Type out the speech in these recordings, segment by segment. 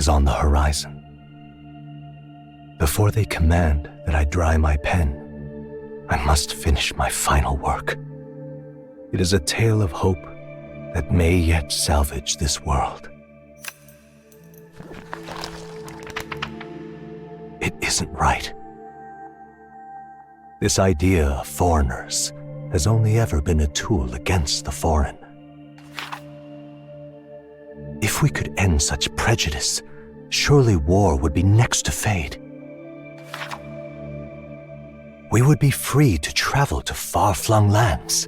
is on the horizon. Before they command that I dry my pen, I must finish my final work. It is a tale of hope that may yet salvage this world. It isn't right. This idea of foreigners has only ever been a tool against the foreign. If we could end such prejudice, surely war would be next to fade. We would be free to travel to far-flung lands.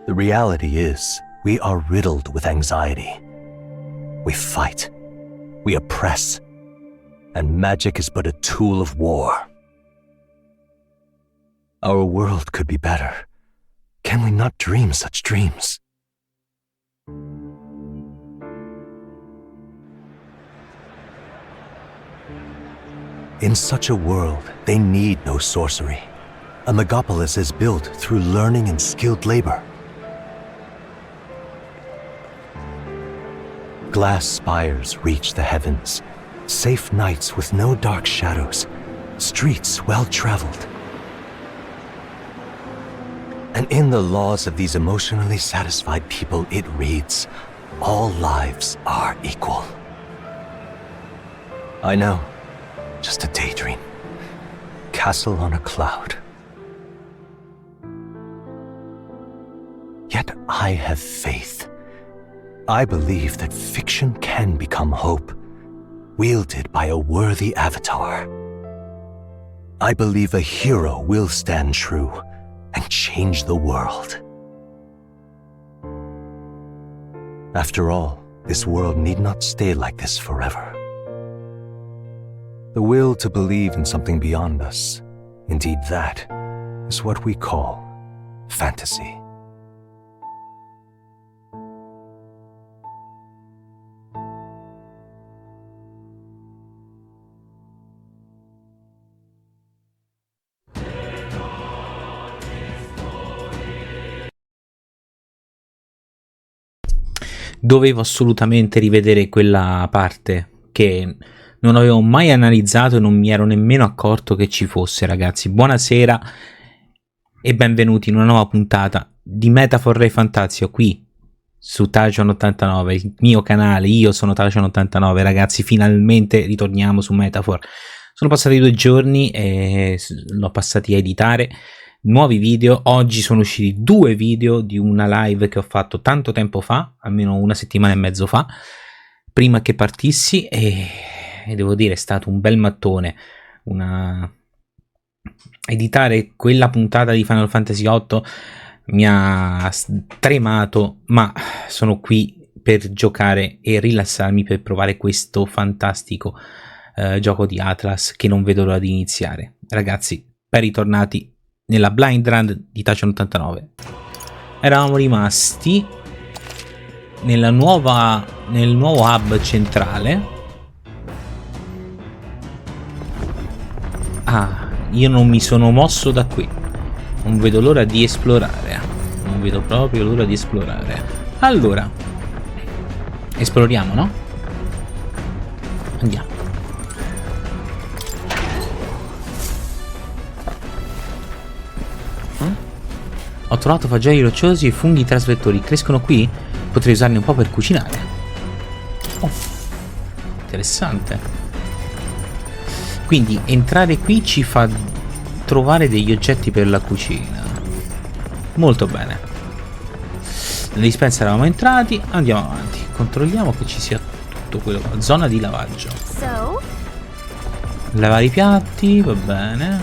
The reality is, we are riddled with anxiety. We fight, we oppress, and magic is but a tool of war. Our world could be better. Can we not dream such dreams? In such a world, they need no sorcery. A megapolis is built through learning and skilled labor. Glass spires reach the heavens, safe nights with no dark shadows, streets well-traveled. And in the laws of these emotionally satisfied people, it reads, all lives are equal. I know, just a daydream. Castle on a cloud. Yet I have faith. I believe that fiction can become hope, wielded by a worthy avatar. I believe a hero will stand true and change the world. After all, this world need not stay like this forever. The will to believe in something beyond us, indeed that, is what we call fantasy. Dovevo assolutamente rivedere quella parte che non avevo mai analizzato e non mi ero nemmeno accorto che ci fosse, ragazzi. Buonasera e benvenuti in una nuova puntata di Metaphor e Fantatio qui su TRASVETTORIALE, il mio canale. Io sono TRASVETTORIALE, ragazzi, finalmente ritorniamo su Metaphor. Sono passati 2 giorni e l'ho passati a editare nuovi video. Oggi sono usciti 2 video di una live che ho fatto tanto tempo fa, almeno 1 settimana e mezzo fa, prima che partissi, e devo dire è stato un bel mattone. Editare quella puntata di Final Fantasy VIII mi ha tremato, ma sono qui per giocare e rilassarmi, per provare questo fantastico gioco di Atlas che non vedo l'ora di iniziare. Ragazzi, ben ritornati nella blind run di TRASVETTORIALE. Eravamo rimasti nel nuovo hub centrale. Io non mi sono mosso da qui. Non vedo l'ora di esplorare. Non vedo proprio l'ora di esplorare. Allora, esploriamo, no? Andiamo. Ho trovato fagioli rocciosi e funghi trasvettori. Crescono qui? Potrei usarne un po' per cucinare. Oh, interessante. Quindi entrare qui ci fa trovare degli oggetti per la cucina. Molto bene. Nella dispensa eravamo entrati. Andiamo avanti. Controlliamo che ci sia tutto quello. Zona di lavaggio. Lavare i piatti, va bene.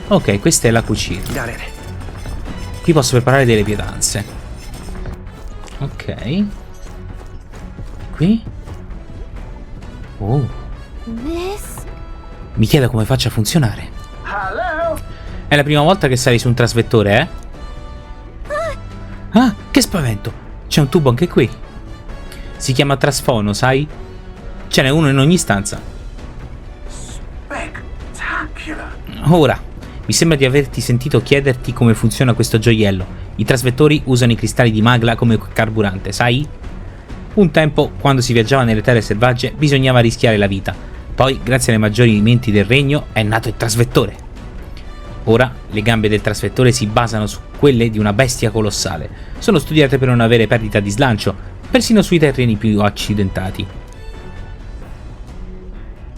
Ok, questa è la cucina. Qui posso preparare delle pietanze. Ok. Qui? Oh. Mi chiedo come faccia a funzionare. È la prima volta che sali su un trasvettore, eh? Ah, che spavento! C'è un tubo anche qui. Si chiama trasfono, sai? Ce n'è uno in ogni stanza. Ora, mi sembra di averti sentito chiederti come funziona questo gioiello. I trasvettori usano i cristalli di magla come carburante, sai? Un tempo, quando si viaggiava nelle terre selvagge, bisognava rischiare la vita. Poi, grazie alle maggiori menti del regno, è nato il trasvettore. Ora, le gambe del trasvettore si basano su quelle di una bestia colossale. Sono studiate per non avere perdita di slancio, persino sui terreni più accidentati.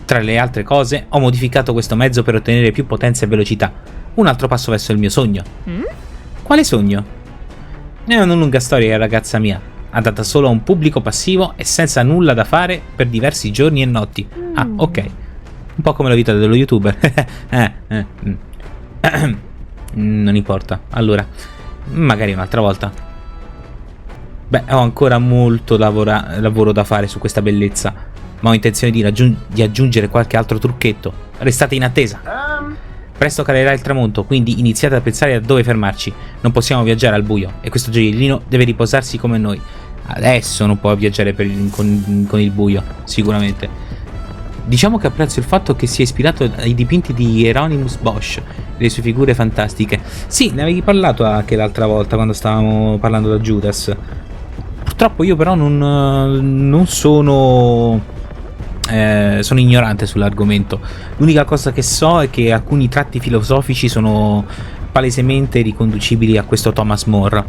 Tra le altre cose, ho modificato questo mezzo per ottenere più potenza e velocità. Un altro passo verso il mio sogno. Quale sogno? È una lunga storia, ragazza mia. Adatta solo a un pubblico passivo e senza nulla da fare per diversi giorni e notti. Ah, ok. Un po' come la vita dello youtuber. Non importa. Allora, magari un'altra volta. Beh, ho ancora molto lavoro da fare su questa bellezza, ma ho intenzione di aggiungere qualche altro trucchetto. Restate in attesa. Presto calerà il tramonto, quindi iniziate a pensare a dove fermarci. Non possiamo viaggiare al buio e questo gioiellino deve riposarsi come noi. Adesso non può viaggiare con il buio, sicuramente. Diciamo che apprezzo il fatto che sia ispirato ai dipinti di Hieronymus Bosch, le sue figure fantastiche. Sì, ne avevi parlato anche l'altra volta quando stavamo parlando da Judas. Purtroppo io però non sono... sono ignorante sull'argomento. L'unica cosa che so è che alcuni tratti filosofici sono palesemente riconducibili a questo Thomas More,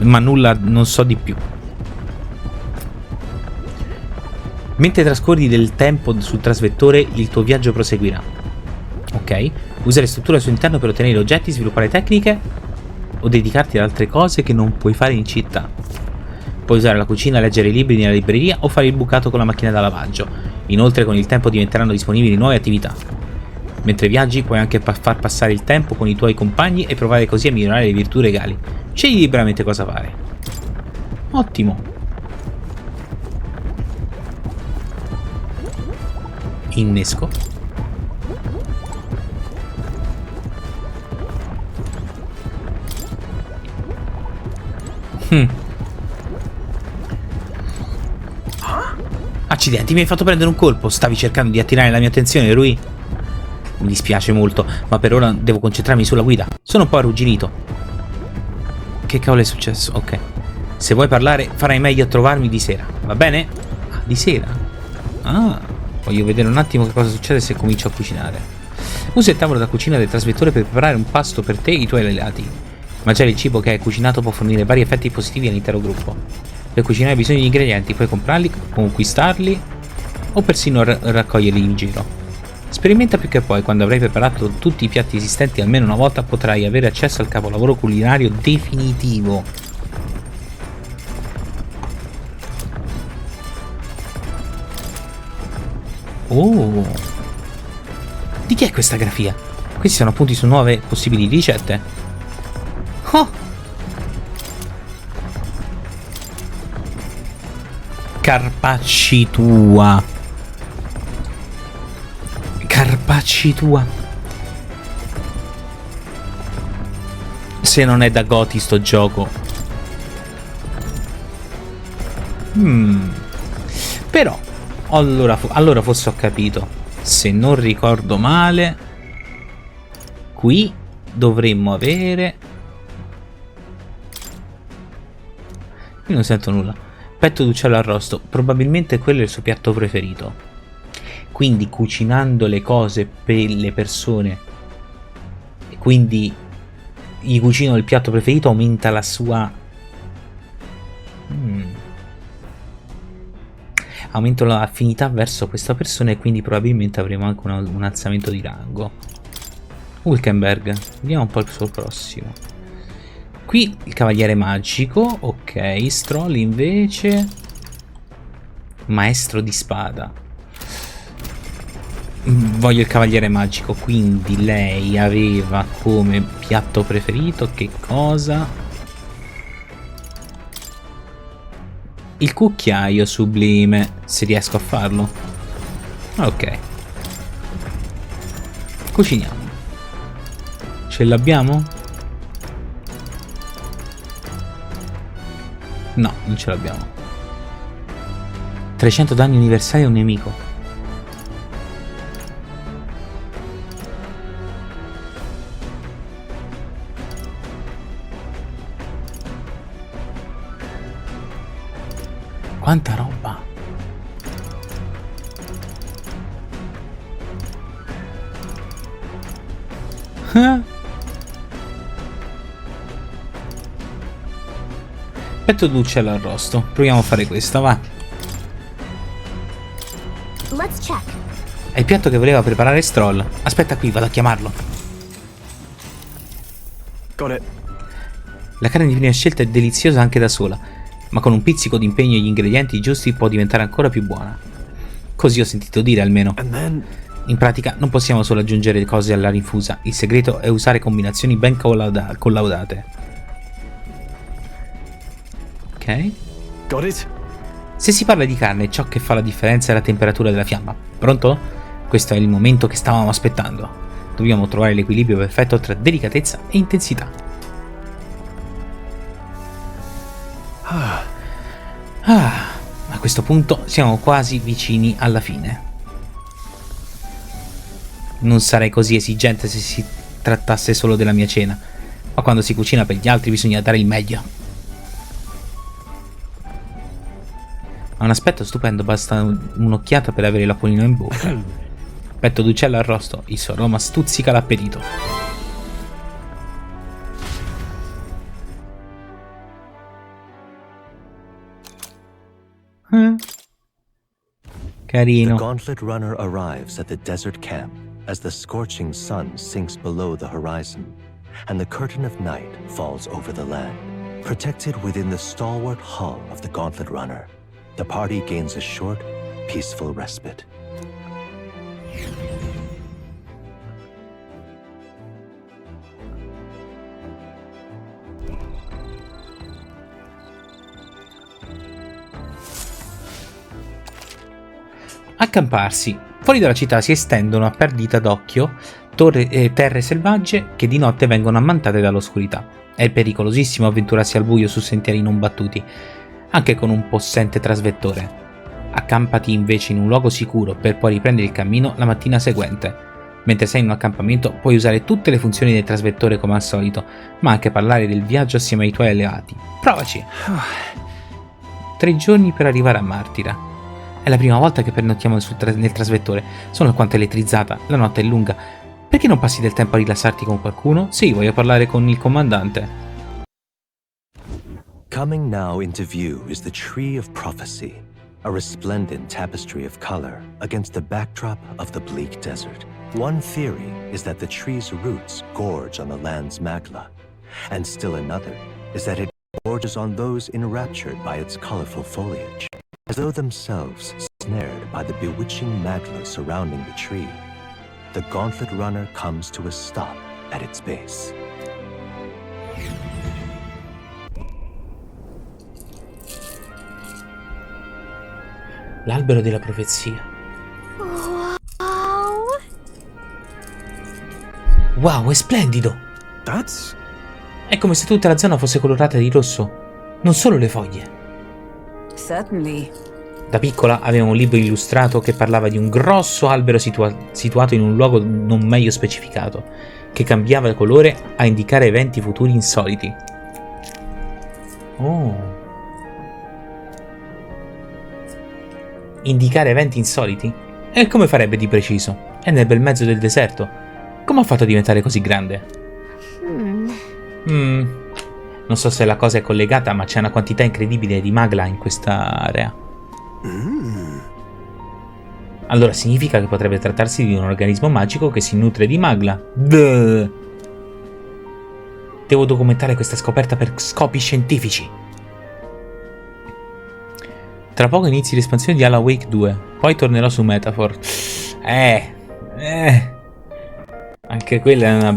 ma nulla, non so di più. Mentre trascorri del tempo sul trasvettore, il tuo viaggio proseguirà. Ok? Usare strutture al suo interno per ottenere oggetti, sviluppare tecniche o dedicarti ad altre cose che non puoi fare in città. Puoi usare la cucina, leggere i libri nella libreria o fare il bucato con la macchina da lavaggio. Inoltre con il tempo diventeranno disponibili nuove attività. Mentre viaggi puoi anche far passare il tempo con i tuoi compagni e provare così a migliorare le virtù regali. Scegli liberamente cosa fare. Ottimo. Innesco. Accidenti, mi hai fatto prendere un colpo. Stavi cercando di attirare la mia attenzione, Rui? Mi dispiace molto, ma per ora devo concentrarmi sulla guida. Sono un po' arrugginito. Che cavolo è successo? Ok. Se vuoi parlare, farai meglio a trovarmi di sera, va bene? Ah, di sera? Ah, voglio vedere un attimo che cosa succede se comincio a cucinare. Usa il tavolo da cucina del trasvettore per preparare un pasto per te e i tuoi alleati. Mangiare il cibo che hai cucinato può fornire vari effetti positivi all'intero gruppo. Per cucinare hai bisogno di ingredienti, puoi comprarli, conquistarli o persino raccoglierli in giro. Sperimenta più che poi, quando avrai preparato tutti i piatti esistenti almeno una volta potrai avere accesso al capolavoro culinario definitivo. Oh! Di chi è questa grafia? Questi sono appunti su nuove possibili ricette. Oh! Carpacci tua. Carpacci tua. Se non è da Goti sto gioco. Però allora forse ho capito. Se non ricordo male, qui dovremmo avere... Qui non sento nulla. Petto d'uccello arrosto, probabilmente quello è il suo piatto preferito. Quindi cucinando le cose per le persone, e quindi gli cucino il piatto preferito, aumenta la sua... Aumento l'affinità verso questa persona e quindi probabilmente avremo anche un alzamento di rango. Wilkenberg, vediamo un po' il suo prossimo. Qui il cavaliere magico, ok. Stroll invece maestro di spada. Voglio il cavaliere magico, quindi lei aveva come piatto preferito che cosa? Il cucchiaio sublime, se riesco a farlo. Ok. Cuciniamo. Ce l'abbiamo? No, non ce l'abbiamo. 300 danni universali a un nemico. Quanta Petto d'uccello arrosto. Proviamo a fare questo, va. Let's check. È il piatto che voleva preparare Stroll. Aspetta qui, vado a chiamarlo. Got it. La carne di prima scelta è deliziosa anche da sola, ma con un pizzico di impegno e gli ingredienti giusti può diventare ancora più buona. Così ho sentito dire almeno. In pratica non possiamo solo aggiungere cose alla rinfusa, il segreto è usare combinazioni ben collaudate. Ok. Got it. Se si parla di carne, ciò che fa la differenza è la temperatura della fiamma. Pronto? Questo è il momento che stavamo aspettando. Dobbiamo trovare l'equilibrio perfetto tra delicatezza e intensità. A questo punto siamo quasi vicini alla fine. Non sarei così esigente se si trattasse solo della mia cena, ma quando si cucina per gli altri bisogna dare il meglio. Ha un aspetto stupendo, basta un'occhiata per avere l'acquolina in bocca. Petto d'uccello arrosto, il suo aroma stuzzica l'appetito. Carino. The gauntlet runner arrives at the desert camp as the scorching sun sinks below the horizon and the curtain of night falls over the land. Protected within the stalwart hull of the gauntlet runner, the party gains a short, peaceful respite. Accamparsi. Fuori dalla città si estendono a perdita d'occhio terre selvagge che di notte vengono ammantate dall'oscurità. È pericolosissimo avventurarsi al buio su sentieri non battuti, anche con un possente trasvettore. Accampati invece in un luogo sicuro per poi riprendere il cammino la mattina seguente. Mentre sei in un accampamento puoi usare tutte le funzioni del trasvettore come al solito, ma anche parlare del viaggio assieme ai tuoi alleati. Provaci! 3 giorni per arrivare a Martira. È la prima volta che pernottiamo nel trasvettore. Sono alquanto elettrizzata, la notte è lunga. Perché non passi del tempo a rilassarti con qualcuno? Sì, voglio parlare con il comandante. Coming now into view is the Tree of Prophecy, a resplendent tapestry of color against the backdrop of the bleak desert. One theory is that the tree's roots gorge on the land's magla, and still another is that it gorges on those enraptured by its colorful foliage, as though themselves snared by the bewitching magla surrounding the tree. The gauntlet runner comes to a stop at its base. L'albero della profezia. Wow, è splendido! That's... È come se tutta la zona fosse colorata di rosso, non solo le foglie. Certainly. Da piccola avevo un libro illustrato che parlava di un grosso albero situato in un luogo non meglio specificato, che cambiava il colore a indicare eventi futuri insoliti. Oh. Indicare eventi insoliti? E come farebbe di preciso? È nel bel mezzo del deserto. Come ha fatto a diventare così grande? Non so se la cosa è collegata, ma c'è una quantità incredibile di magla in questa area. Allora significa che potrebbe trattarsi di un organismo magico che si nutre di magla. Duh. Devo documentare questa scoperta per scopi scientifici. Tra poco inizi l'espansione di Alan Wake 2, poi tornerò su Metaphor. Anche quella è una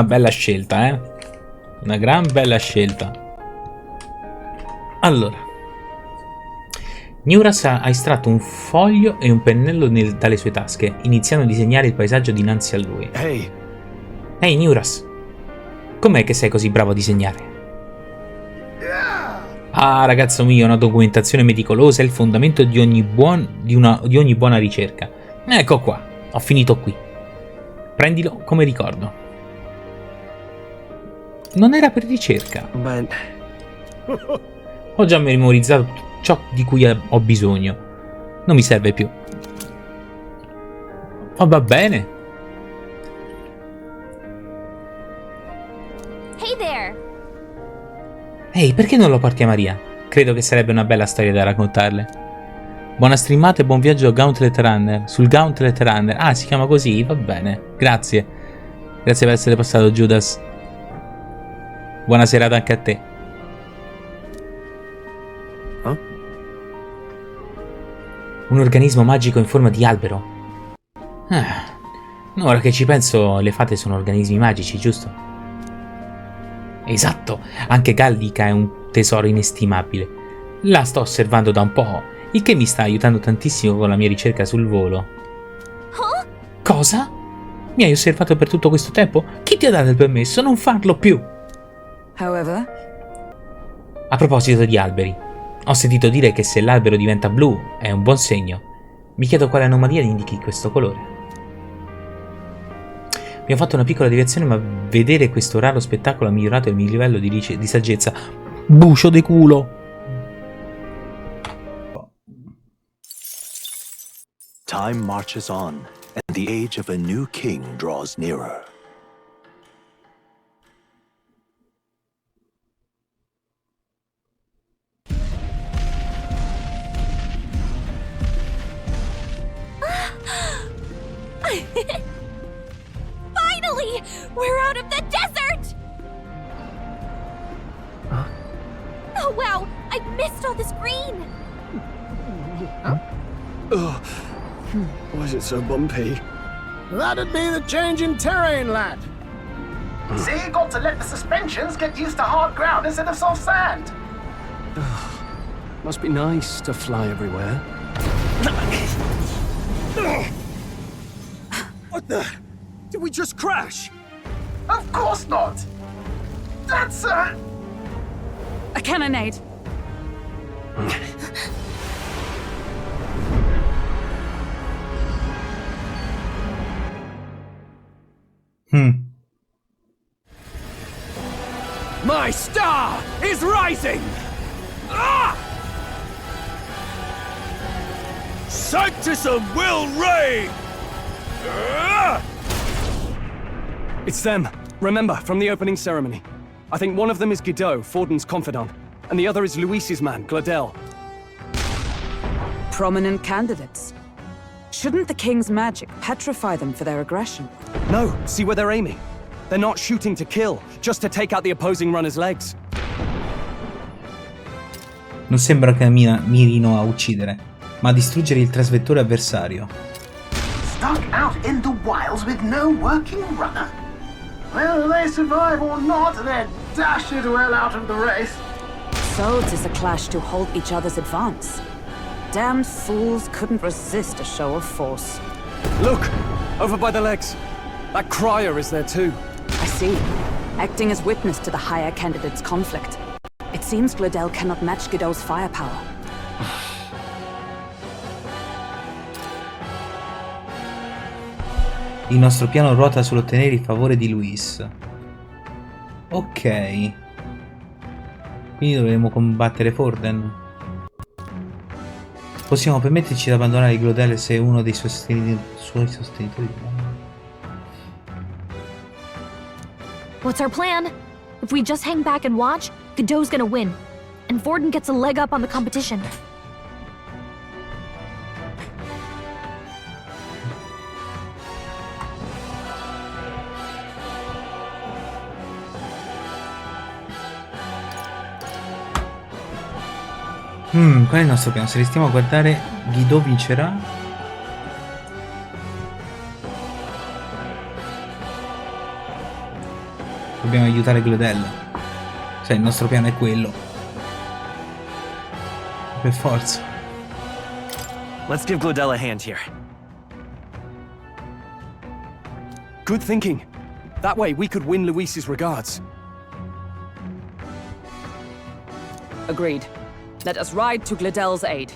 bella scelta, eh? Una gran bella scelta. Allora, Neuras ha estratto un foglio e un pennello dalle sue tasche, iniziando a disegnare il paesaggio dinanzi a lui. Ehi, Neuras, com'è che sei così bravo a disegnare? Ah, ragazzo mio, una documentazione meticolosa è il fondamento di ogni buona ricerca. Ecco qua, ho finito qui. Prendilo come ricordo. Non era per ricerca. Ho già memorizzato ciò di cui ho bisogno. Non mi serve più. Oh, va bene. Ehi, perché non lo porti a Maria? Credo che sarebbe una bella storia da raccontarle. Buona streamata e buon viaggio Gauntlet Runner. Sul Gauntlet Runner. Ah, si chiama così? Va bene. Grazie. Grazie per essere passato, Judas. Buona serata anche a te. Un organismo magico in forma di albero. Ora che ci penso, le fate sono organismi magici, giusto? Esatto, anche Gallica è un tesoro inestimabile. La sto osservando da un po', il che mi sta aiutando tantissimo con la mia ricerca sul volo. Cosa? Mi hai osservato per tutto questo tempo? Chi ti ha dato il permesso? Non farlo più! However, A proposito di alberi, ho sentito dire che se l'albero diventa blu è un buon segno. Mi chiedo quale anomalia indichi questo colore. Mi ho fatto una piccola deviazione, ma vedere questo raro spettacolo ha migliorato il mio livello di saggezza. Bucio de culo! Time marches on, and the age of a new king draws nearer. Finally! We're out of the desert! Huh? Oh wow! I missed all this green! Why is it so bumpy? That'd be the change in terrain, lad. See, you got to let the suspensions get used to hard ground instead of soft sand. Must be nice to fly everywhere. What the? Did we just crash? Of course not. That's a cannonade. My star is rising! Ah! Sanctisum will reign! Ah! It's them. Remember, from the opening ceremony. I think one of them is Guido, Forden's confidant, and the other is Luis's man, Gladel. Prominent candidates. Shouldn't the king's magic petrify them for their aggression? No, see where they're aiming. They're not shooting to kill, just to take out the opposing runner's legs. Non sembra che mirino a uccidere, ma a distruggere il trasvettore avversario. stuck out in the wilds with no working runner. Whether they survive or not, they're dashed well out of the race. So 'tis a clash to halt each other's advance. Damned fools couldn't resist a show of force. Look! Over by the legs. That crier is there too. I see. Acting as witness to the higher candidate's conflict. It seems Gladel cannot match Guido's firepower. Il nostro piano ruota sull'ottenere il favore di Luis. Ok. Quindi dovremo combattere Forden. Possiamo permetterci di abbandonare Glodel se uno dei suoi sostenitori. What's our plan? If we just hang back and watch, Godot's gonna win. And Forden gets a leg up on the competition. Qual è il nostro piano? Se restiamo a guardare, Guido vincerà? Dobbiamo aiutare Glodel. Cioè, il nostro piano è quello. Per forza. Let's give Glodel a hand here. Good thinking. That way we could win Luis's regards. Agreed. Let us ride to Gladel's aid.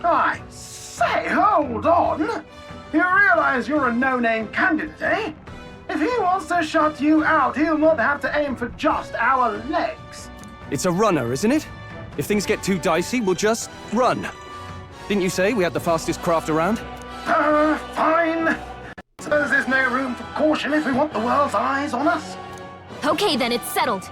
I say, hold on. You realize you're a no-name candidate, eh? If he wants to shut you out, he'll not have to aim for just our legs. It's a runner, isn't it? If things get too dicey, we'll just run. Didn't you say we had the fastest craft around? Fine. Suppose there's no room for caution if we want the world's eyes on us. Okay then, it's settled.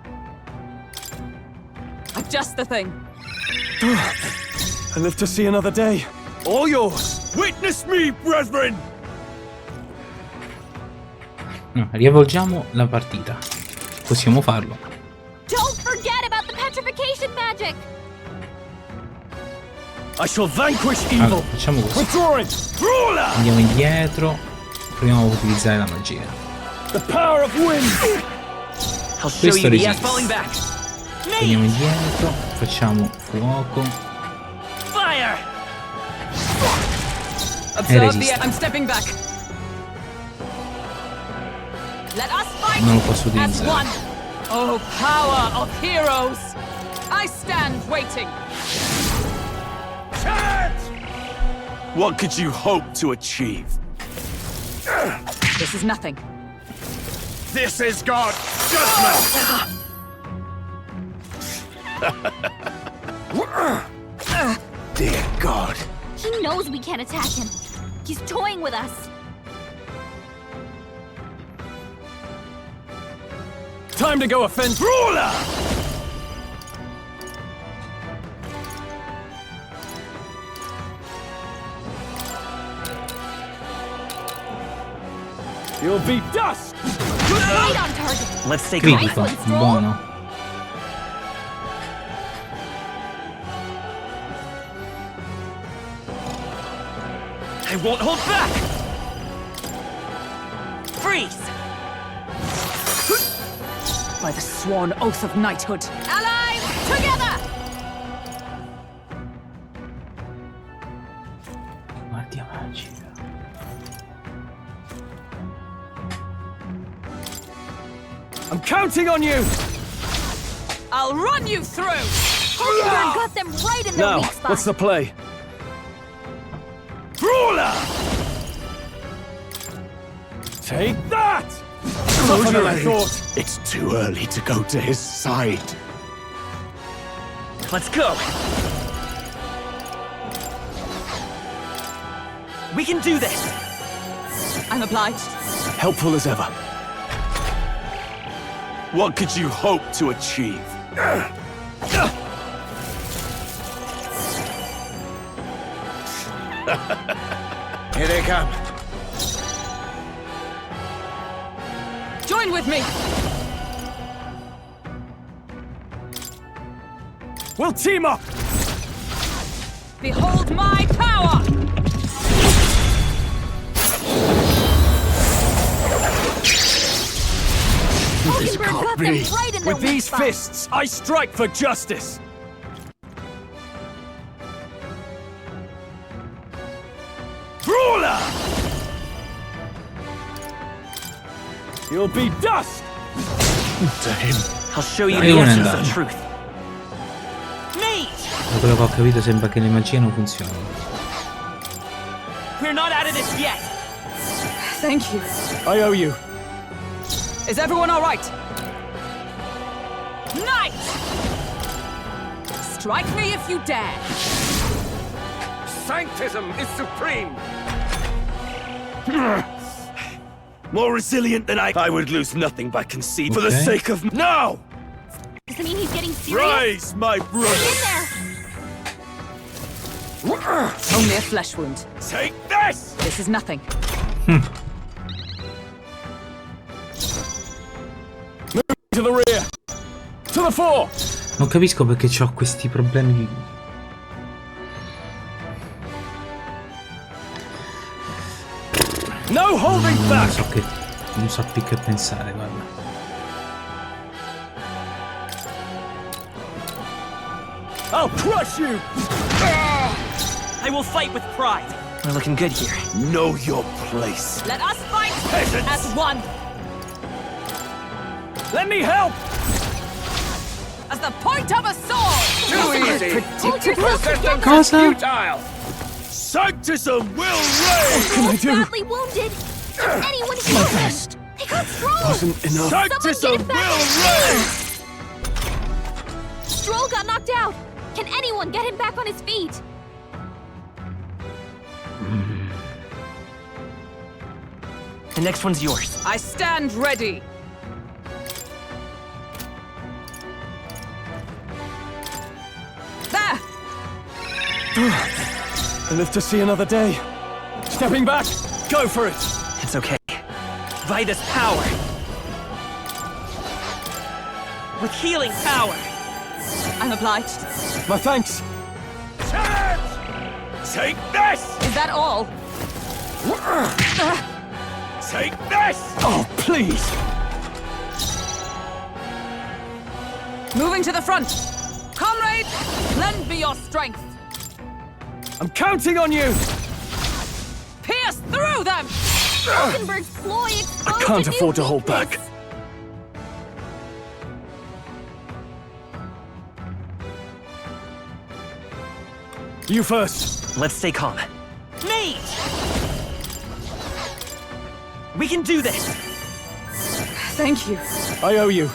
just the thing. I live to see another day. All yours. Witness me, brethren! No, riavvolgiamo la partita. Possiamo farlo. Don't forget about the petrification magic! I shall vanquish Allora, evil. facciamo così. Withdrawing. Ruler! Andiamo indietro. Proviamo a utilizzare la magia. The power of wind. I'll show Questo you the ass resiste. falling back. Andiamo indietro. Facciamo fuoco. Fire! Observe the. resiste. I'm stepping back. Let us fight Non lo posso as utilizzare. one. Oh, power of heroes! I stand waiting. What could you hope to achieve? This is nothing. This is God's judgment! Dear God. He knows we can't attack him. He's toying with us. Time to go offend ruler! You'll be dust! Right on target. Let's stay Critico. calm. Buono. I won't hold back! Freeze! By the sworn oath of knighthood. Allies, together! Guardia magica. I'm counting on you! I'll run you through! Hockenberg got them right in their Now, weak spot. what's the play? Ruler! Take that! Tougher than I thought. It's too early to go to his side. Let's go! We can do this! I'm obliged. Helpful as ever. What could you hope to achieve? Here they come. Join with me! We'll team up! Behold my power! This Hockenberg can't got be. them right in their With weak these spot. fists, I strike for justice! Ruler! You'll be dust! To him. I'll show you Dai, the uno è essence of andato. truth. Mage! Da quello che ho capito sembra che le magie non funzionano. We're not out of this yet! Thank you. I owe you. Is everyone all right? Knight! Strike me if you dare. Sanctism is supreme! More resilient than I would lose nothing by conceit for the Okay. sake of... No! Does it mean he's getting serious? Rise, my In brother! there! Only a flesh wound. Take this! This is nothing. To the rear! To the fore! Non capisco perché ho questi problemi di... No holding Non back! so che... Non so più che pensare, guarda. I'll crush you! I will fight with pride! We're looking good here. Know your place. Let us fight Peasants! as one. Let me help! As the point of a sword. Too easy! Hold yourself together! Cosa? Futile! Sanctism will reign! What can I He's do? badly wounded! Can anyone heal him? They got Stroll! Wasn't enough. Sanctism Sanctism will reign! Stroll got knocked out! Can anyone get him back on his feet? The next one's yours. I stand ready. I live to see another day. Stepping back, go for it. It's okay. By this power. With healing power. I'm obliged. My thanks. Take this! Is that all? Take this! Oh, please. Moving to the front. Comrade, lend me your strength. I'm counting on you. Pierce through them! Falkenberg's ploy exposed I can't a new afford to hold weakness. back. You first. Let's stay calm. Nate! We can do this! Thank you. I owe you.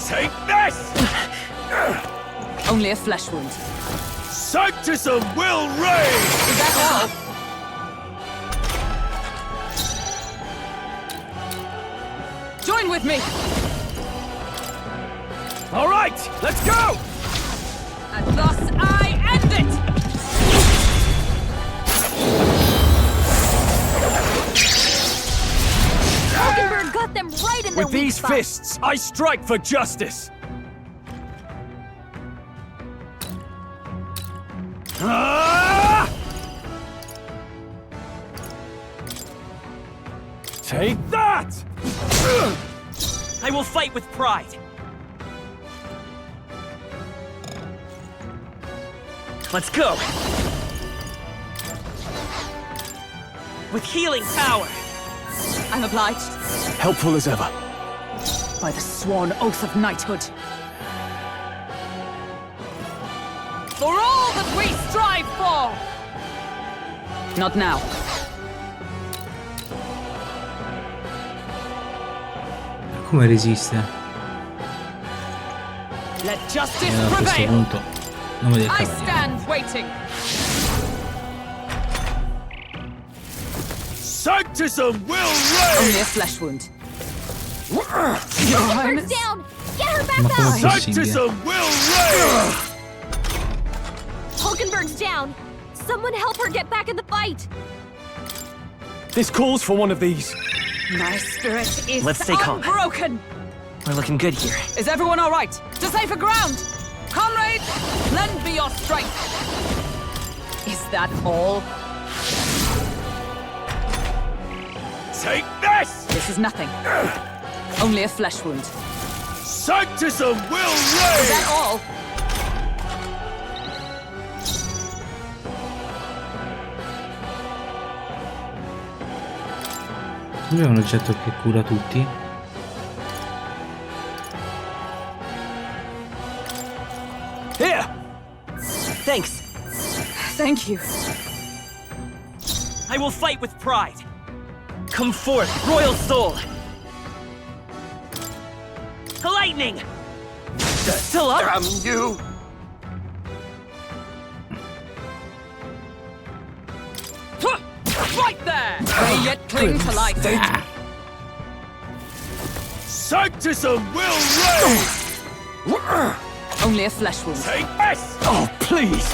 Take this! Only a flesh wound. Sanctism will reign! Is that all? Join with me! All right, let's go. And thus I end it! Falkenberg got them right in their With weak these spot. fists, I strike for justice. Ah! Take that! I will fight with pride. Let's go! With healing power! I'm obliged. Helpful as ever. By the sworn oath of knighthood. For all that we strive for! Not now. Come resiste? Let justice A questo prevail! punto, nome del I cavaliere. stand waiting! Sanctism will reign! Only a flesh wound. Your Falkenberg's Highness? down! Get her back Ma come up! è possibile? Sanctism will reign! Falkenberg's down! Someone help her get back in the fight! This calls for one of these. My spirit is Let's stay calm. unbroken! We're looking good here. Is everyone all right? To safer ground! Comrade, lend me your strength! Is that all? Take this! This is nothing. Only a flesh wound. Sanctism will Is reign! that all? Lui è un oggetto che cura tutti. Here! Thanks. Thank you. I will fight with pride. Come forth, royal soul! Lightning! Still up? Damn you! Right there! They yet cling to life. Sanctism will reign! Only a flesh wound. Take this! Oh, please!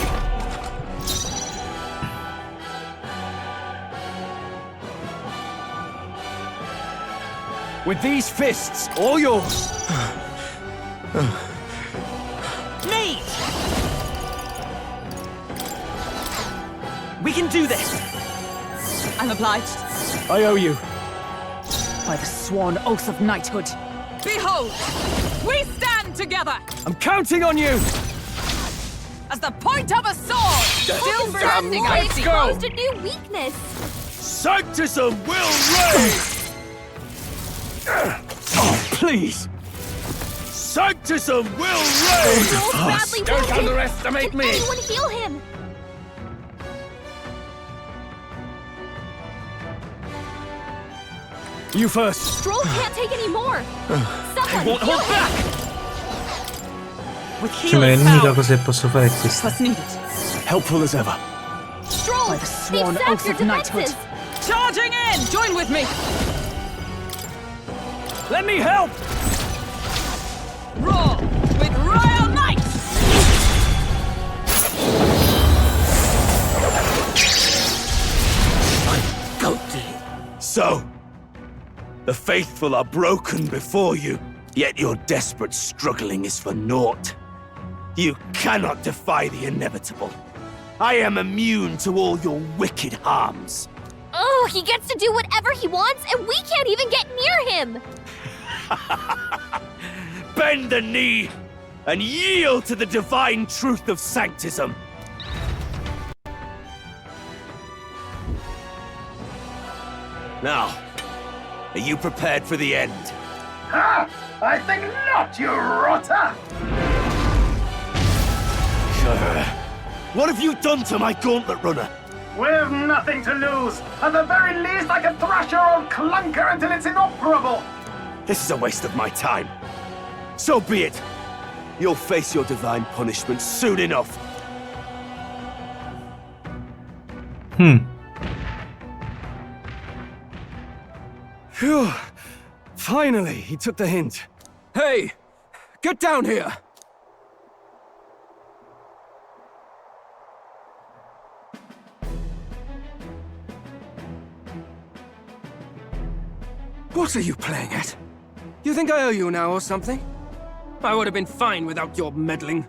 With these fists, all yours. Nate! We can do this! I'm obliged. I owe you. By the sworn oath of knighthood. Behold! We stand together! I'm counting on you. As the point of a sword! Still Falkenberg's standing, ploy I see. exposed a new weakness! Sanctism will reign! Oh, please. Sanctism will reign! Joel's badly Don't wounded! underestimate Can me! anyone heal him? You first. Stroll can't take any more! Someone Won't heal hold him! back! With Sembra che healing l'unica power! cosa che posso fare è questa. What's needed? Helpful as ever. Stroll! By the sworn they've oath sapped your of knighthood. defenses! Charging in! Join with me! Let me help. Roar with royal knights! So, the faithful are broken before you, yet your desperate struggling is for naught. You cannot defy the inevitable. I am immune to all your wicked harms. Oh, he gets to do whatever he wants, and we can't even get near him! Bend the knee and yield to the divine truth of sanctism. Now, are you prepared for the end? Ha! I think not, you rotter! What have you done to my gauntlet runner? We've nothing to lose. At the very least, I can thrash your old clunker until it's inoperable. This is a waste of my time. So be it. You'll face your divine punishment soon enough. Phew. Finally, he took the hint. Hey! Get down here! What are you playing at? You think I owe you now or something? I would have been fine without your meddling.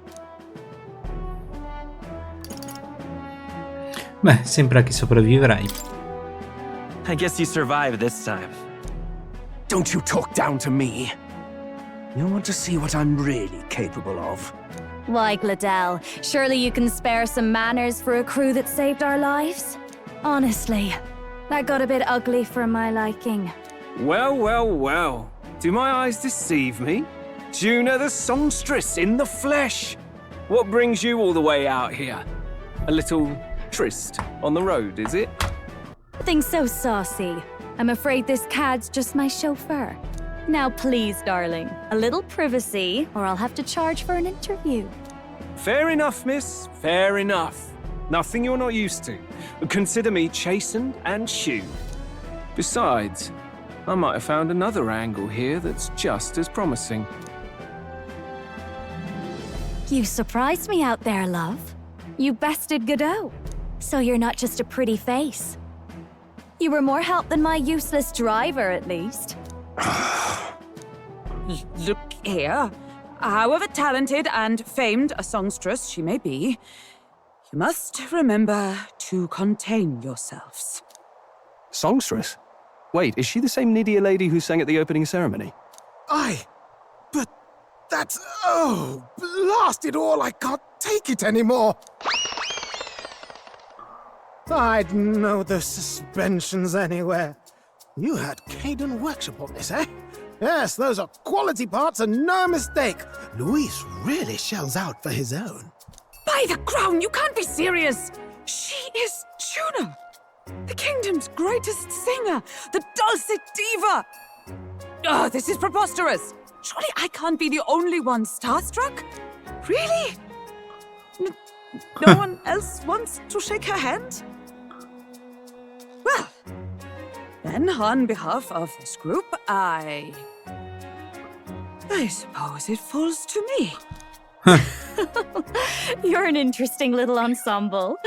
Beh, sembra che sopravvivrai. I guess you survived this time. Don't you talk down to me. You want to see what I'm really capable of? Why, Gladell, surely you can spare some manners for a crew that saved our lives? Honestly, that got a bit ugly for my liking. Well, well, well. Do my eyes deceive me? Juna the songstress in the flesh. What brings you all the way out here? A little tryst on the road, is it? Nothing so saucy. I'm afraid this cad's just my chauffeur. Now please, darling, a little privacy, or I'll have to charge for an interview. Fair enough, miss. Fair enough. Nothing you're not used to. Consider me chastened and shoed. Besides, I might have found another angle here that's just as promising. You surprised me out there, love. You bested Godot. So you're not just a pretty face. You were more help than my useless driver, at least. Look here. However talented and famed a songstress she may be, you must remember to contain yourselves. Songstress? Wait, is she the same Nydia lady who sang at the opening ceremony? Aye, but that's... oh, blast it all, I can't take it anymore. I'd know those suspensions anywhere. You had Caden workshop on this, eh? Yes, those are quality parts and no mistake. Luis really shells out for his own. By the crown, you can't be serious! She is Juna! The kingdom's greatest singer! The dulcet diva! Oh, this is preposterous! Surely I can't be the only one starstruck? Really? No one else wants to shake her hand? Well, then on behalf of this group, I suppose it falls to me. You're an interesting little ensemble.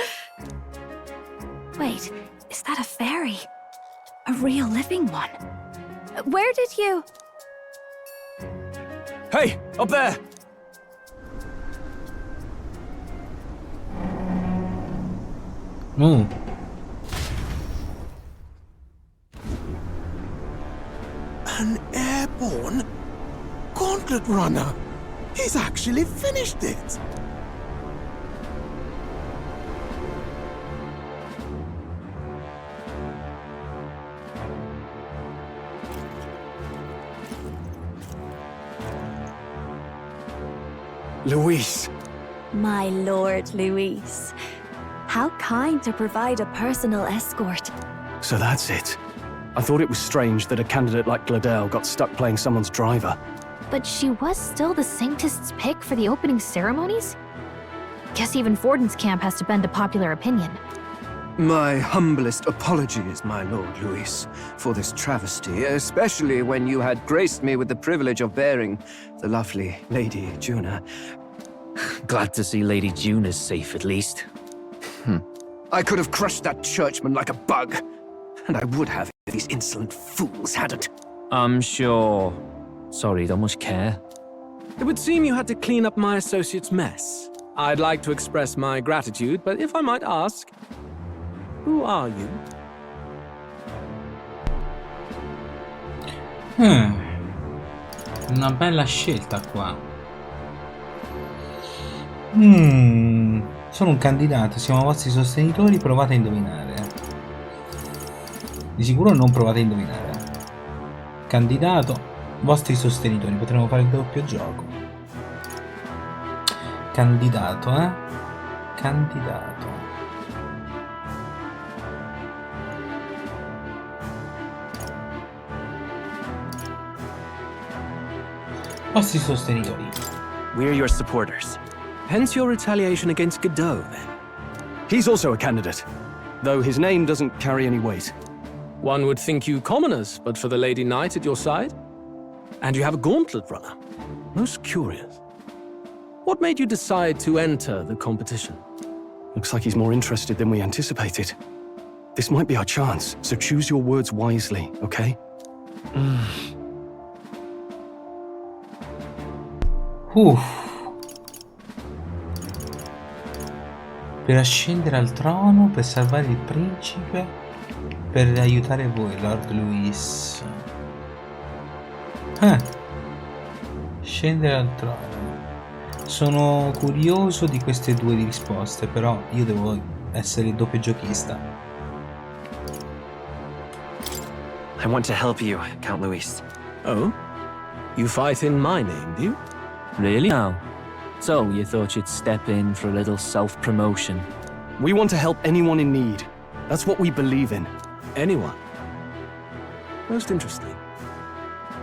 Wait, is that a fairy? A real living one? Where did you... Hey, up there! Oh. An airborne gauntlet runner. He's actually finished it. Luis. My lord, Luis. How kind to provide a personal escort. So that's it. I thought it was strange that a candidate like Gladell got stuck playing someone's driver. But she was still the Sanctist's pick for the opening ceremonies? Guess even Forden's camp has to bend to popular opinion. My humblest apologies, my Lord Luis, for this travesty, especially when you had graced me with the privilege of bearing the lovely Lady Juna. Glad to see Lady Juna's safe, at least. I could have crushed that churchman like a bug. And I would have if these insolent fools hadn't. I'm sure. Sorry, don't much care. It would seem you had to clean up my associate's mess. I'd like to express my gratitude, but if I might ask, who are you? Una bella scelta qua. Sono un candidato, siamo vostri sostenitori, provate a indovinare. Di sicuro non provate a indovinare. Candidato, vostri sostenitori, potremmo fare il doppio gioco. Candidato, Candidato. Vostri sostenitori. We're your supporters. Hence your retaliation against Godot, then. He's also a candidate, though his name doesn't carry any weight. One would think you commoners, but for the Lady Knight at your side. And you have a gauntlet runner. Most curious. What made you decide to enter the competition? Looks like he's more interested than we anticipated. This might be our chance, so choose your words wisely, okay? Per ascendere al trono, per salvare il principe, per aiutare voi, Lord Louis. Scendere al trono. Sono curioso di queste due risposte, però io devo essere il doppio giochista. I want to help you, Count Louis. Oh? You fight in my name, do you? Really now? So, you thought you'd step in for a little self-promotion? We want to help anyone in need. That's what we believe in. Anyone. Most interesting.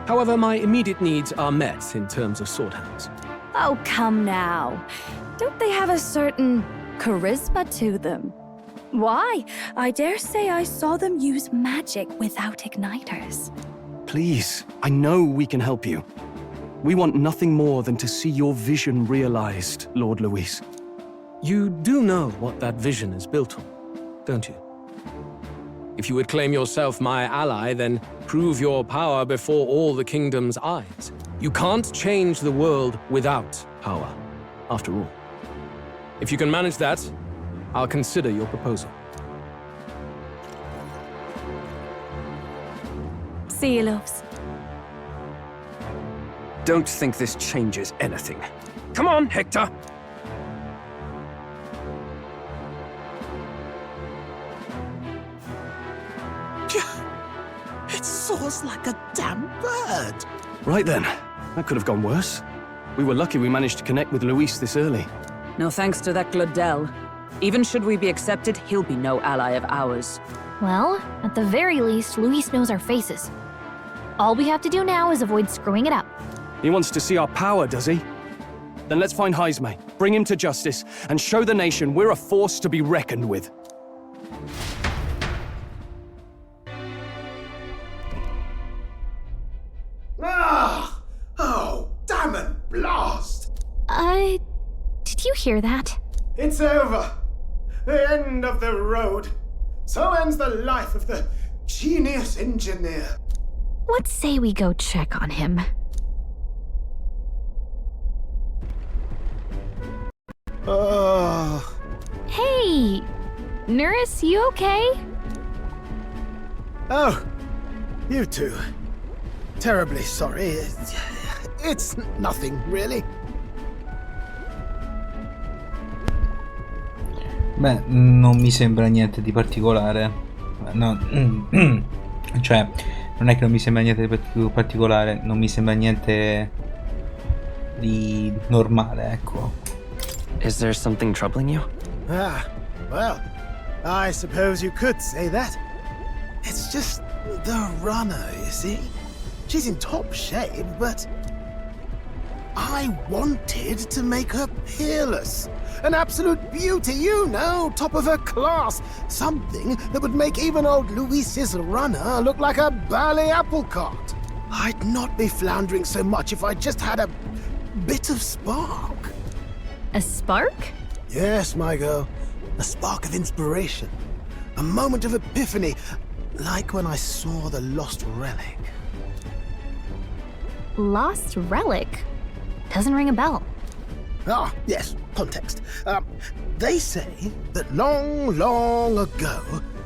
However, my immediate needs are met in terms of sword hands. Oh, come now. Don't they have a certain charisma to them? Why? I dare say I saw them use magic without igniters. Please, I know we can help you. We want nothing more than to see your vision realized, Lord Louis. You do know what that vision is built on, don't you? If you would claim yourself my ally, then prove your power before all the kingdom's eyes. You can't change the world without power, after all. If you can manage that, I'll consider your proposal. See you, loves. Don't think this changes anything. Come on, Hector! It soars like a damn bird. Right then, that could have gone worse. We were lucky we managed to connect with Luis this early. No thanks to that Gladel. Even should we be accepted, he'll be no ally of ours. Well, at the very least, Luis knows our faces. All we have to do now is avoid screwing it up. He wants to see our power, does he? Then let's find Heisme, bring him to justice, and show the nation we're a force to be reckoned with. Ah! Oh, damn it, blast! Did you hear that? It's over. The end of the road. So ends the life of the genius engineer. Let's say we go check on him. Hey! Nurse, you okay? Oh, you two. Terribly sorry. It's nothing, really. Beh, non mi sembra niente di particolare. No, cioè, non è che non mi sembra niente di particolare, non mi sembra niente di normale, ecco. Is there something troubling you? Ah, well, I suppose you could say that. It's just the runner, you see? She's in top shape, but I wanted to make her peerless. An absolute beauty, you know, top of her class. Something that would make even old Luis's runner look like a bally apple cart. I'd not be floundering so much if I just had a bit of spark. A spark? Yes, my girl. A spark of inspiration. A moment of epiphany. Like when I saw the lost relic. Lost relic? Doesn't ring a bell. Ah, yes, context. They say that long, long ago,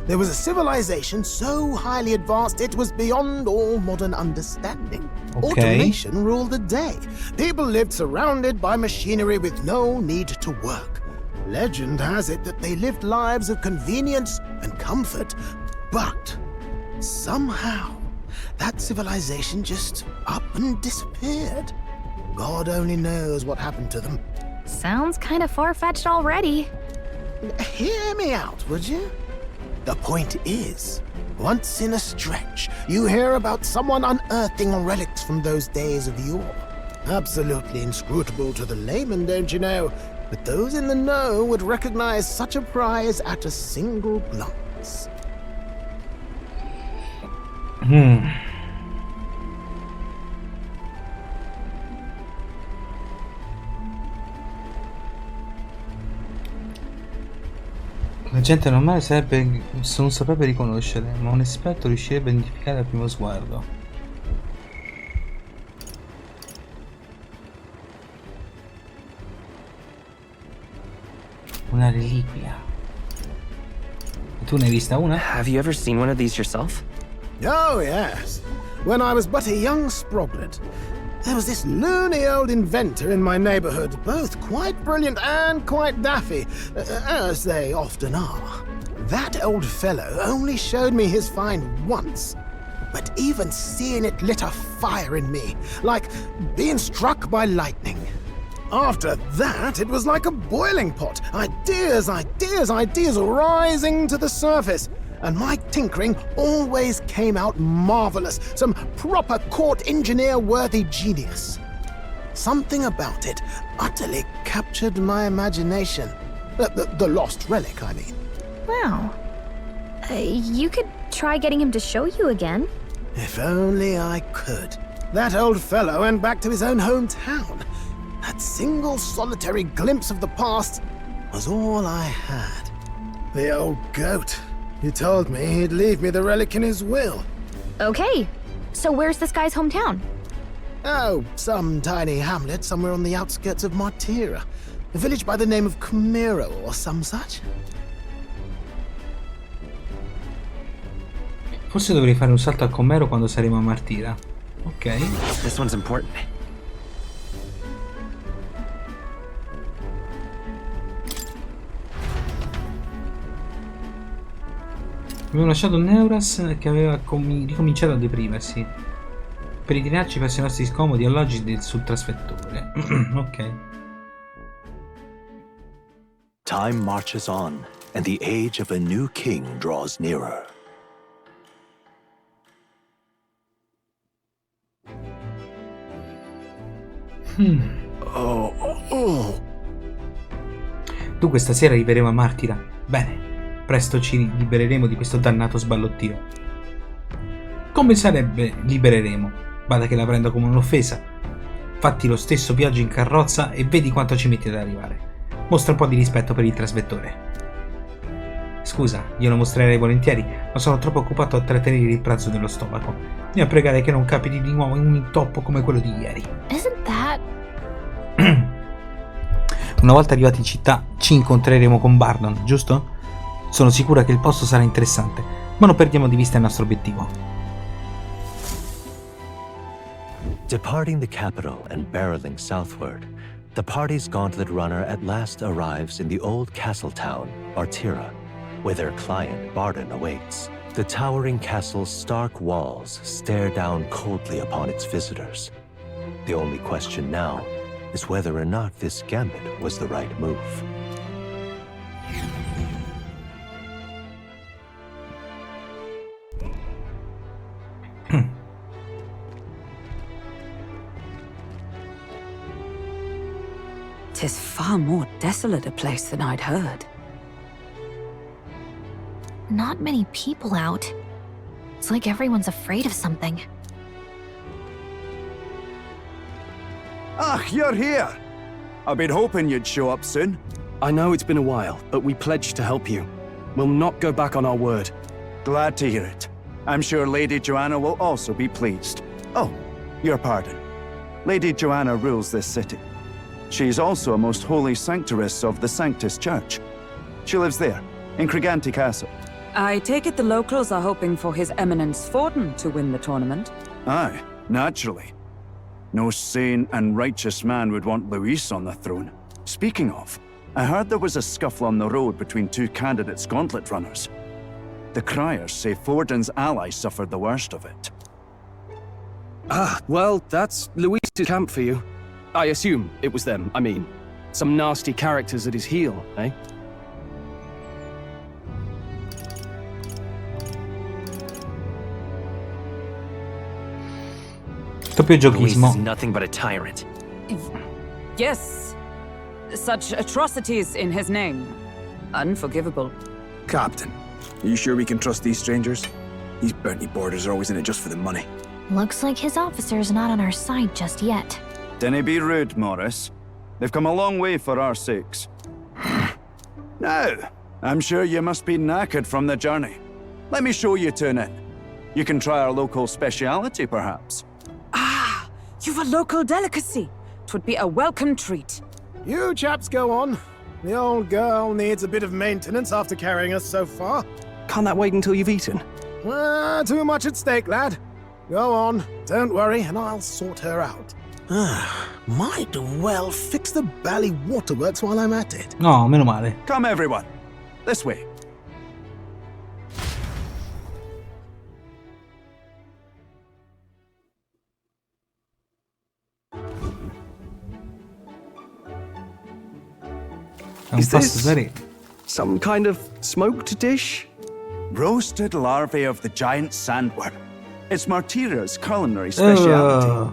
there was a civilization so highly advanced it was beyond all modern understanding. Okay. Automation ruled the day. People lived surrounded by machinery with no need to work. Legend has it that they lived lives of convenience and comfort, but somehow that civilization just up and disappeared. God only knows what happened to them. Sounds kind of far-fetched already. Hear me out, would you? The point is, once in a stretch, you hear about someone unearthing relics from those days of yore. Absolutely inscrutable to the layman, don't you know? But those in the know would recognize such a prize at a single glance. La gente normale non saprebbe riconoscere, ma un esperto riuscirebbe a identificare al primo sguardo. Una reliquia. Tu ne hai vista una? Have you ever seen one of these yourself? Oh, yes. When I was but a young sproglet, there was this loony old inventor in my neighborhood, both quite brilliant and quite daffy, as they often are. That old fellow only showed me his find once, but even seeing it lit a fire in me, like being struck by lightning. After that, it was like a boiling pot. Ideas rising to the surface. And my tinkering always came out marvelous, some proper court engineer-worthy genius. Something about it utterly captured my imagination. The lost relic, I mean. Wow. You could try getting him to show you again. If only I could. That old fellow went back to his own hometown. That single solitary glimpse of the past was all I had. The old goat. He told me he'd leave me the relic in his will. Okay, so where's this guy's hometown? Oh, some tiny hamlet somewhere on the outskirts of Martira. A village by the name of Camiro or some such. Forse dovrei fare un salto a Comero quando saremo a Martira. Ok. This one's important. Abbiamo lasciato Neuras che aveva ricominciato a deprimersi per ritirarci verso i nostri scomodi alloggi sul trasvettore. Ok. Time marches on, and the age of a new king draws nearer. Dunque stasera arriveremo a Martira. Bene. Presto ci libereremo di questo dannato sballottio. Come sarebbe libereremo? Bada che la prendo come un'offesa. Fatti lo stesso viaggio in carrozza e vedi quanto ci metti ad arrivare. Mostra un po' di rispetto per il trasvettore. Scusa, io lo mostrerei volentieri, ma sono troppo occupato a trattenere il pranzo dello stomaco e a pregare che non capiti di nuovo in un intoppo come quello di ieri. Isn't that... Una volta arrivati in città ci incontreremo con Bardon, giusto? Sono sicura che il posto sarà interessante, ma non perdiamo di vista il nostro obiettivo. Departing the capital and barreling southward, the party's gauntlet runner at last arrives in the old castle town, Martira, where their client, Bardon, awaits. The towering castle's stark walls stare down coldly upon its visitors. The only question now is whether or not this gambit was the right move. Tis far more desolate a place than I'd heard. Not many people out. It's like everyone's afraid of something. Ah, you're here! I've been hoping you'd show up soon. I know it's been a while, but we pledged to help you. We'll not go back on our word. Glad to hear it. I'm sure Lady Joanna will also be pleased. Oh, your pardon. Lady Joanna rules this city. She's also a most holy sanctoress of the Sanctus Church. She lives there, in Criganti Castle. I take it the locals are hoping for His Eminence Forden to win the tournament? Aye, naturally. No sane and righteous man would want Luis on the throne. Speaking of, I heard there was a scuffle on the road between two candidates' gauntlet runners. The criers say Forden's ally suffered the worst of it. Ah, well, that's Luis's camp for you. I assume it was them, I mean. Some nasty characters at his heel, eh? Luis is nothing but a tyrant. Yes. Such atrocities in his name. Unforgivable. Captain, are you sure we can trust these strangers? These bounty boarders are always in it just for the money. Looks like his officer's not on our side just yet. Dinna be rude, Morris. They've come a long way for our sakes. Now, I'm sure you must be knackered from the journey. Let me show you to an inn. You can try our local speciality, perhaps. Ah, you've a local delicacy. 'Twould be a welcome treat. You chaps go on. The old girl needs a bit of maintenance after carrying us so far. Can't that wait until you've eaten? Too much at stake, lad. Go on, don't worry, and I'll sort her out. Might well fix the Bally waterworks while I'm at it. No, meno male. Come, everyone. This way. Is this some kind of smoked dish? Roasted larvae of the giant sandworm. It's Martira's culinary speciality.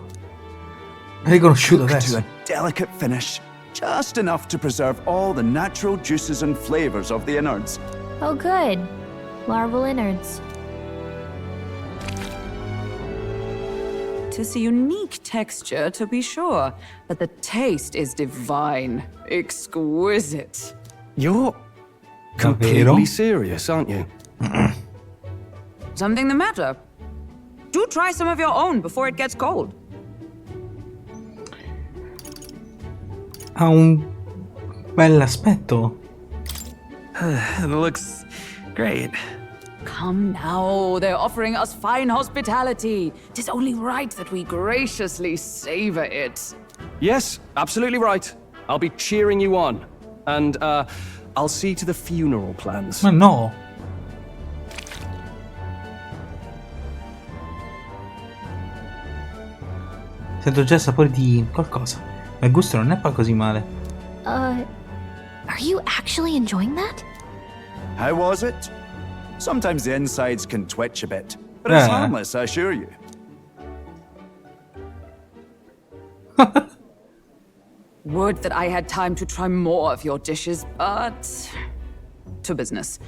Riconosciuto Cooked adesso. to a delicate finish, just enough to preserve all the natural juices and flavors of the innards. Oh good. Larval innards. Tis a unique texture, to be sure, but the taste is divine. Exquisite. You're completely serious, aren't you? Something the matter? Do try some of your own before it gets cold. Ha un bell'aspetto. It looks great. Come now, they're offering us fine hospitality. 'Tis only right that we graciously savor it. Yes, absolutely right. I'll be cheering you on. And, I'll see to the funeral plans. Ma no. Sento già sapore di qualcosa. Ma il gusto non è poi così male. Are you actually enjoying that? How was it? Sometimes the insides can twitch a bit, but it's harmless, I assure you. Would that I had time to try more of your dishes, but... to business.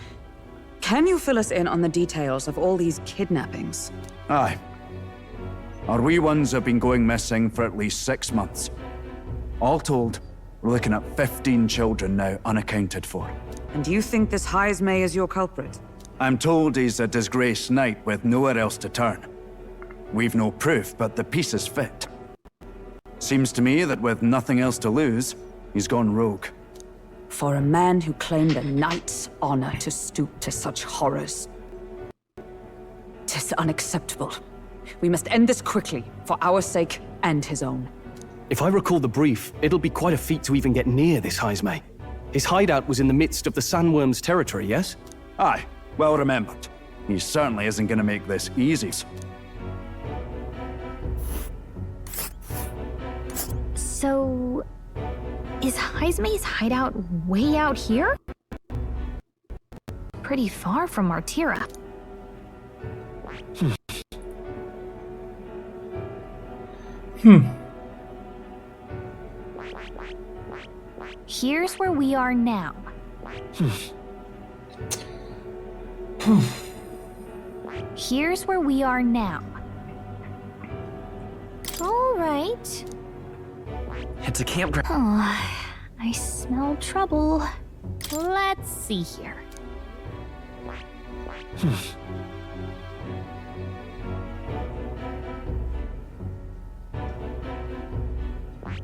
Can you fill us in on the details of all these kidnappings? Aye. Our wee ones have been going missing for at least 6 months. All told, we're looking at 15 children now unaccounted for. And you think this Heismay is your culprit? I'm told he's a disgraced knight with nowhere else to turn. We've no proof, but the pieces fit. Seems to me that with nothing else to lose, he's gone rogue. For a man who claimed a knight's honor to stoop to such horrors. 'Tis unacceptable. We must end this quickly, for our sake and his own. If I recall the brief, it'll be quite a feat to even get near this Heismay. His hideout was in the midst of the sandworm's territory, yes? Aye, well remembered. He certainly isn't going to make this easy. So... is Heismay's hideout way out here? Pretty far from Martira. Here's where we are now. Here's where we are now. All right. It's a campground. Oh, I smell trouble. Let's see here.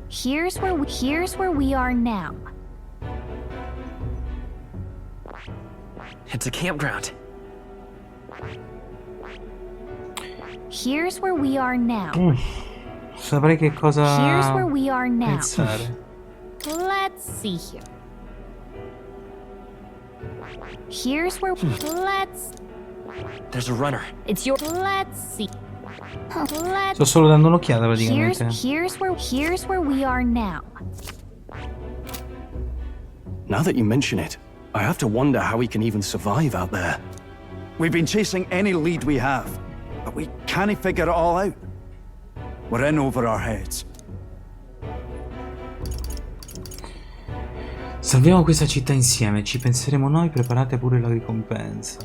Here's where we are now. It's a campground. Here's where we are now. Saprei che cosa Here's where we are now. pensare. Let's see here. Here's where let's There's a runner. It's your let's see. Let's Sto solo dando un'occhiata praticamente. Here's where we are now. Now that you mention it, I have to wonder how we can even survive out there. We've been chasing any lead we have, but we can't figure it all out. We're in over our heads. Salviamo questa città insieme, ci penseremo noi, preparate pure la ricompensa.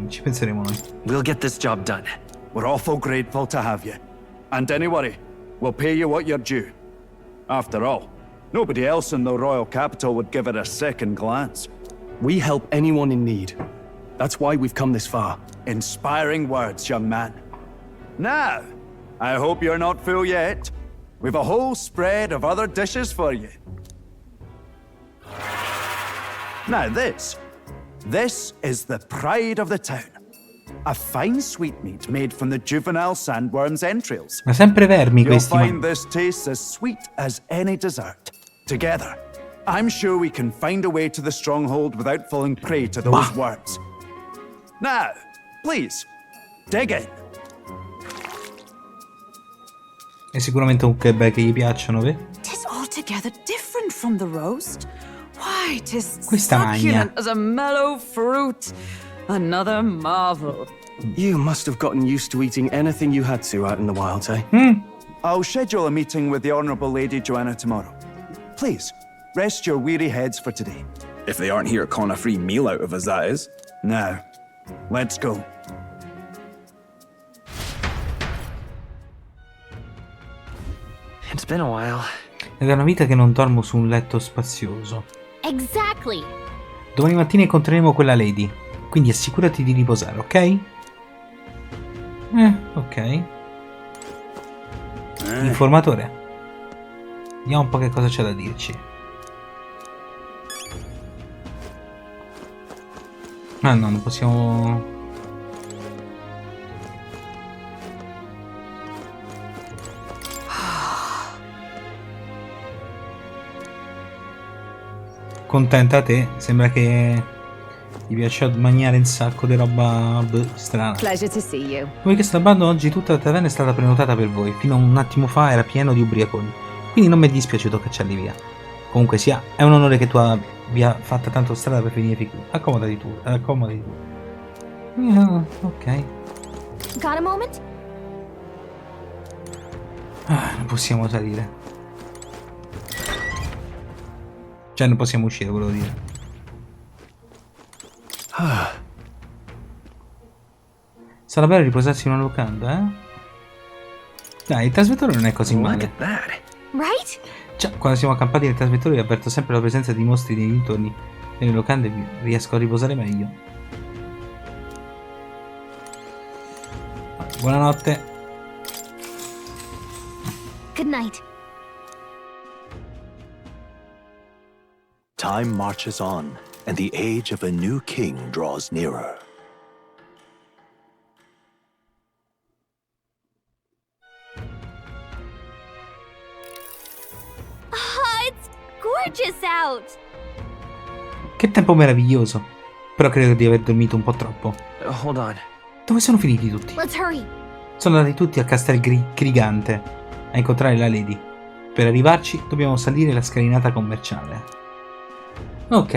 Ci penseremo noi. We'll get this job done. We're awful grateful to have you. And don't worry, we'll pay you what you're due. After all, nobody else in the royal capital would give it a second glance. We help anyone in need. That's why we've come this far. Inspiring words, young man. Now, I hope you're not full yet. We've a whole spread of other dishes for you. Now this is the pride of the town. A fine sweetmeat made from the juvenile sandworm's entrails. Ma sempre vermi You'll questi. find this tastes as sweet as any dessert. Together, I'm sure we can find a way to the stronghold without falling prey to those worms. Now, please, dig in. È sicuramente un kebab che gli piacciono, vedi? Tis altogether different from the roast. Why, tis Questa magna. succulent as a mellow fruit. Another marvel. You must have gotten used to eating anything you had to out in the wilds, eh? I'll schedule a meeting with the Honourable Lady Joanna tomorrow. Please, rest your weary heads for today. If they aren't here calling a free meal out of us, that is. Now, let's go. It's been a while. È da una vita che non dormo su un letto spazioso. Exactly. Domani mattina incontreremo quella lady, quindi assicurati di riposare, ok? Ok. Informatore. Vediamo un po' che cosa c'è da dirci. Ah no, non possiamo... Contenta te? Sembra che gli piace mangiare un sacco di roba strana. Pleasure to see you. Voi che sta bando, oggi tutta la taverna è stata prenotata per voi. Fino a un attimo fa era pieno di ubriaconi. Quindi non mi è dispiaciuto cacciarli via. Comunque sia, è un onore che tu abbia fatta tanto strada per venire qui. Accomodati tu, accomodati tu. Ok. Got a moment? Non possiamo salire. Cioè non possiamo uscire, volevo dire. Sarà bello riposarsi in una locanda, eh? Dai, il trasvettore non è così male. Right? Già, quando siamo accampati nel trasvettore avverto sempre la presenza di mostri nei dintorni. Nelle locande riesco a riposare meglio. Buonanotte. Good night. Time marches on, and the age of a new king draws nearer. It's gorgeous out. Che tempo meraviglioso. Però credo di aver dormito un po' troppo. Hold on. Dove sono finiti tutti? Let's hurry. Sono andati tutti al Castel Grigante a incontrare la Lady. Per arrivarci dobbiamo salire la scalinata commerciale. Ok,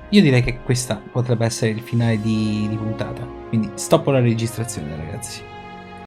io direi che questa potrebbe essere il finale di puntata. Quindi stoppo la registrazione, ragazzi.